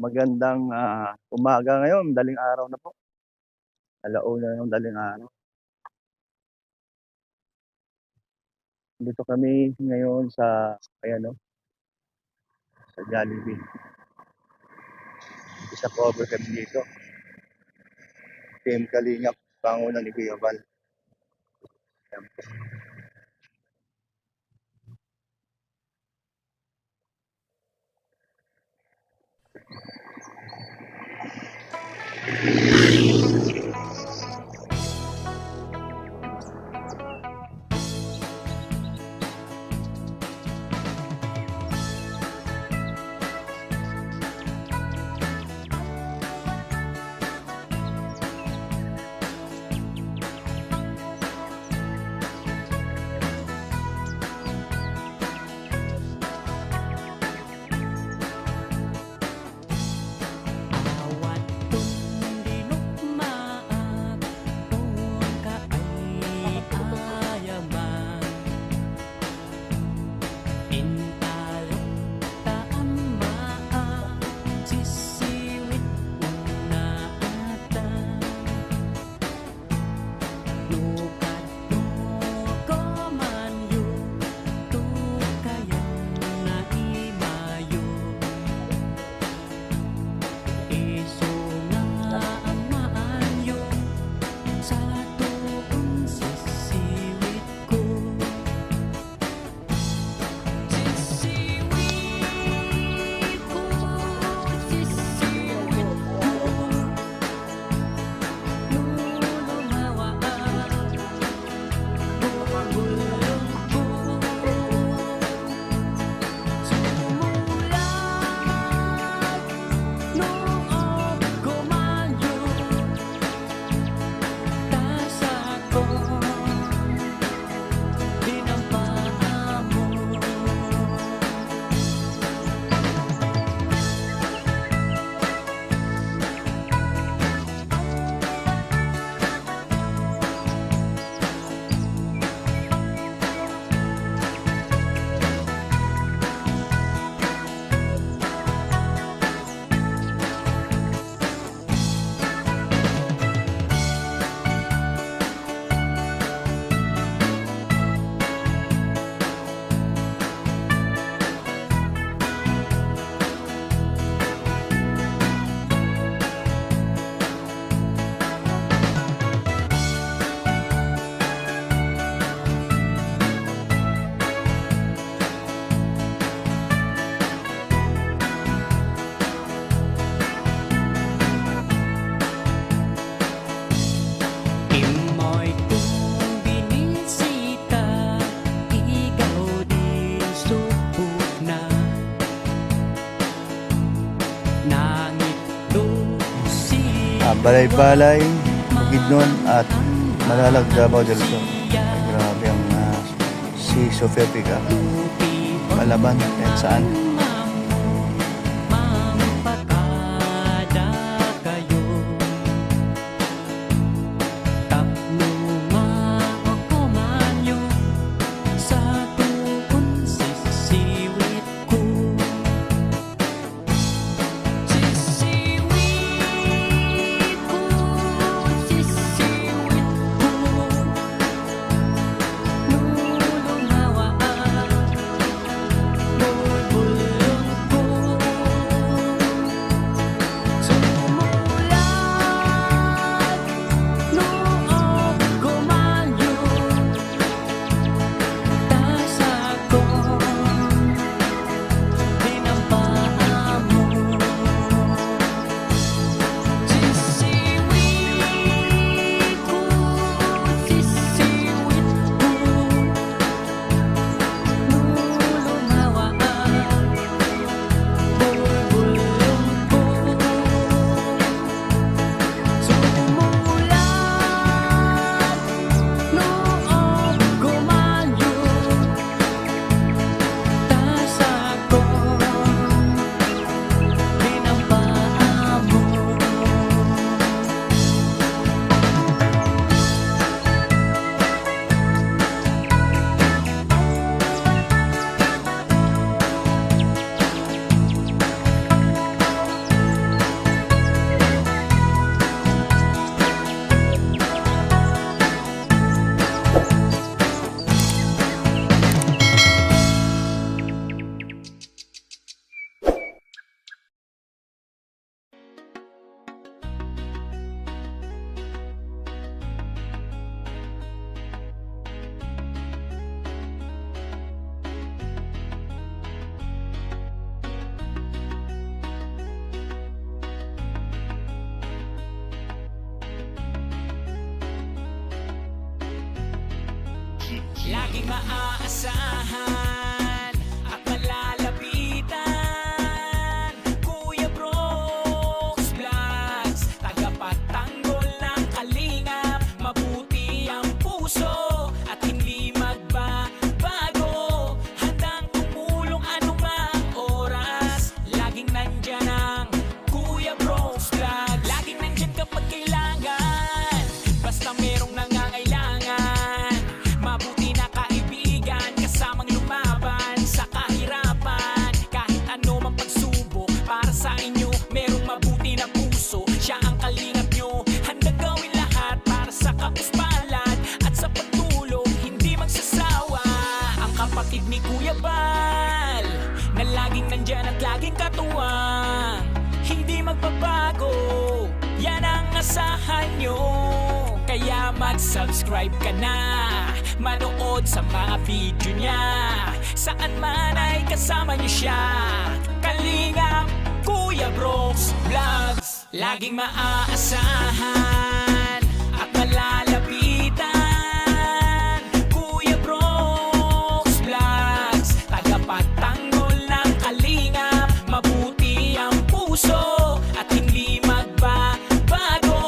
Magandang, umaga ngayon, madaling araw na po, 1:00 ng madaling araw. Dito kami ngayon sa ayan 'no, sa Jollibee. Isa-cover kami dito, Team Kalingap, panguna ni Kuya Val. Ayan po. Awat kong dinukmaan, kung kaayaman. Intalok taamaan, sisiwit una ata. Lukat ko man yun, tukayan na imayo. Isu nga ang maanyo sa tuon sisiwit ko. Sisiwit ko, sisiwit ko, lulungawaan, bubulong ko. Sumulat noong kumanyo, tasa ko dinampaan mo. Imoy kong binisita, ikaw din subok na. Nangit Balay-balay, Bukidnon at Malalag, Davao del Sur. Ay, grabe ang si Sofia Pica, Palaban, kahit saan. Mampakada kayo. Tapno nga ako manyo sa tuon sisiwit ko. Sisiwit ko, sisiwit ko, lulungawaan, bulbul laging maaasahan at malalapitan. Kuya Brooks Vlogs, tagapagtanggol ng kalingap. Mabuti ang puso at hindi magbabago. Handang tumulong anumang oras. Laging nandyan ang Kuya Brooks Vlogs. Laging nandyan kapag kailangan, basta merong nangangailangan. Mabuti na kaibigan, kasamang lumaban sa kahirapan. Kahit ano mang pagsubok, para sa inyo merong mabuti na puso. Siya ang kalingap nyo, handang gawin lahat para sa kapuspalad at sa pagtulong, hindi magsasawa. Ang kapatid ni Kuya Bal, na laging nandyan at laging katuwang, hindi magbabago, yan ang asahan nyo. Kaya mag-subscribe ka na, manood sa mga video niya. Saan man ay kasama niyo siya. Kalingap Kuya Brooks Vlogs, laging maaasahan at malalapitan. Kuya Brooks Vlogs, tagapagtanggol ng kalingap. Mabuti ang puso at hindi magbabago.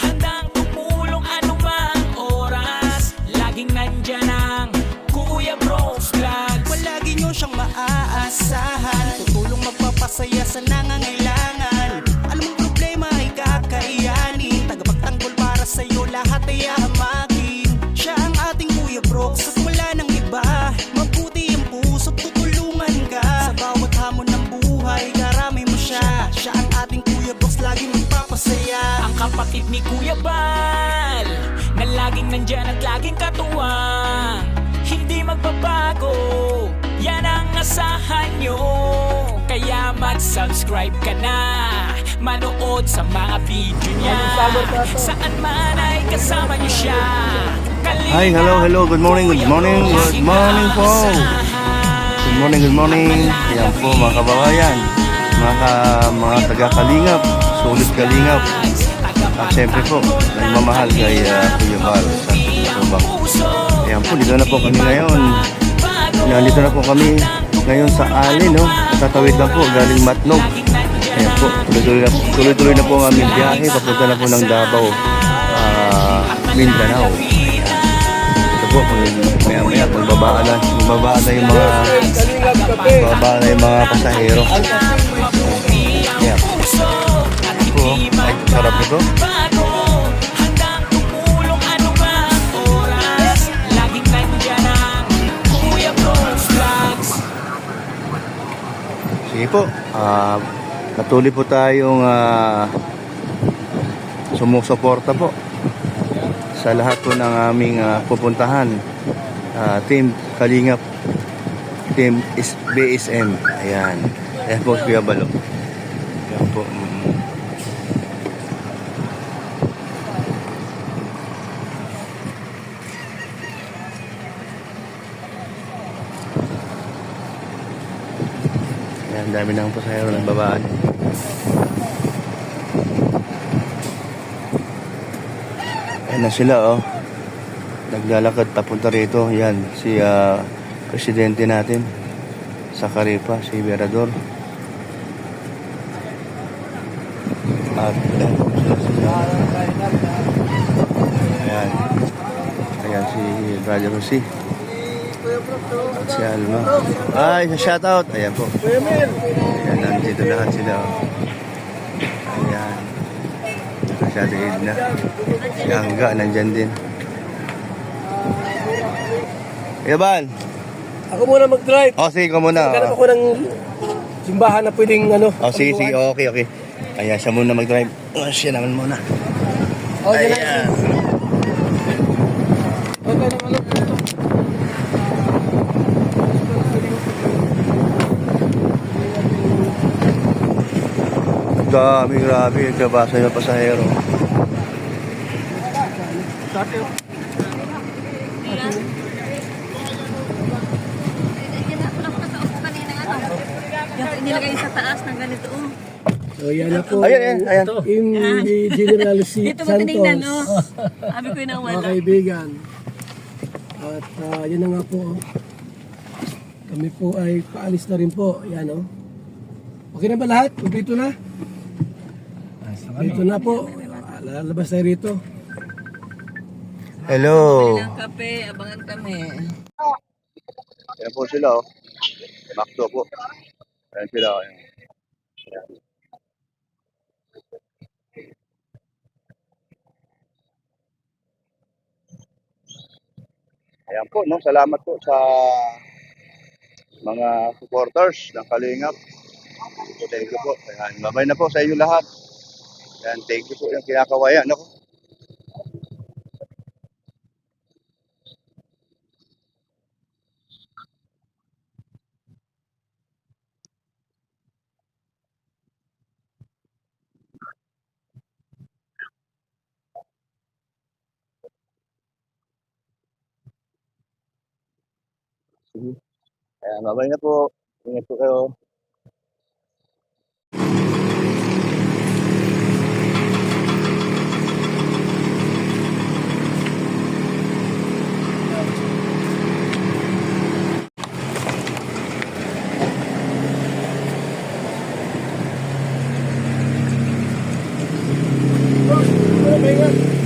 Handang tumulong anumang oras. Laging nandyan ang Kuya Brooks Vlogs. Palagi nyo siyang maaasahan, tutulong magpapasaya sa nangangailangan. Alam mong problema ay kakayanin, tagapagtanggol para sa'yo lahat ay hamakin. Siya ang ating Kuya Brooks at wala nang iba. Mabuti ang puso, tutulungan ka sa bawat hamon ng buhay. Karami mo siya, siya ang ating Kuya Brooks, lagi magpapasaya. Ang kapatid ni Kuya Bal, na laging nandyan at laging katuwang, hindi magbabago, yan ang asahan nyo. Kaya mag-subscribe ka na, manood sa mga video niya. Saan man ay kasama nyo siya. Hi, hello, good morning po. Good morning. Ayan po mga kababayan, mga taga-kalingap, sulit kalingap. At syempre po, nagmamahal kay Kuya Bal sa Subang. Ayan po, dito na po kami ngayon. Nandito na po kami ngayon sa Ali, no? Tatawid lang po, galing Matnog. Ayan po, tuloy-tuloy na po ang aming biyahe. Papunta na po ng Davao, Mindanao. Ito po, maya-maya, magbabaan na yung mga pasahero. Ayan po, ay, sarap ito. Bago, handang tumulong anumang oras. Laging nandyan ang Kuya Brooks Vlogs. Sige po, patuloy po tayong sumusuporta po sa lahat po ng aming pupuntahan. Team Kalingap, Team BSN. Ayan. Ayan po si Kuya Balo. Ayan po. Ayan, dami ng pasahero ng babaan. Ayan na sila, oh. Naglalakad papunta rito. Yan, si presidente natin sa Caripa, si Verador. At ayan. Ayan si Brother Jose. At si Alma. Ay, shoutout. Ayan po. Ayan, nandito lahat sila, oh. Ayan. Si Ate Edna. Si Angga, nandyan din. Kuya Bal. Ako muna mag-drive. Oh, sige ko muna. Maghanap ako ng simbahan na pwedeng ano. Oh, sige. Okay. Ayan, siya muna mag-drive. Oh, siya naman muna. Okay na. Ayan. Okay na malo. Dami, grabe. Nagkabasa yung pasahero. Yung nilagay sa taas ng ganito. So yan na po. Ayan. Yung General C. Dito mo tinignan, oh. Sabi ko yun ang Mga wala. kaibigan. At yan na nga po. Oh. Kami po ay paalis na rin po. Yan o. Okay na ba lahat? Kompleto na? Kompleto na po. Lalabas tayo rito. Hello. Ng kape, abangan kami. Ayan po sila, oh. Makto po. Ayan sila. Ayan. Ayan po, no? Salamat po sa mga supporters ng Kalingap. Thank you po. Ayan, babay na po sa inyo lahat. Ayan, thank you po yung kinakawayan. Ako. Ayan, babay na po. Ingat po kayo. Oh, may nga.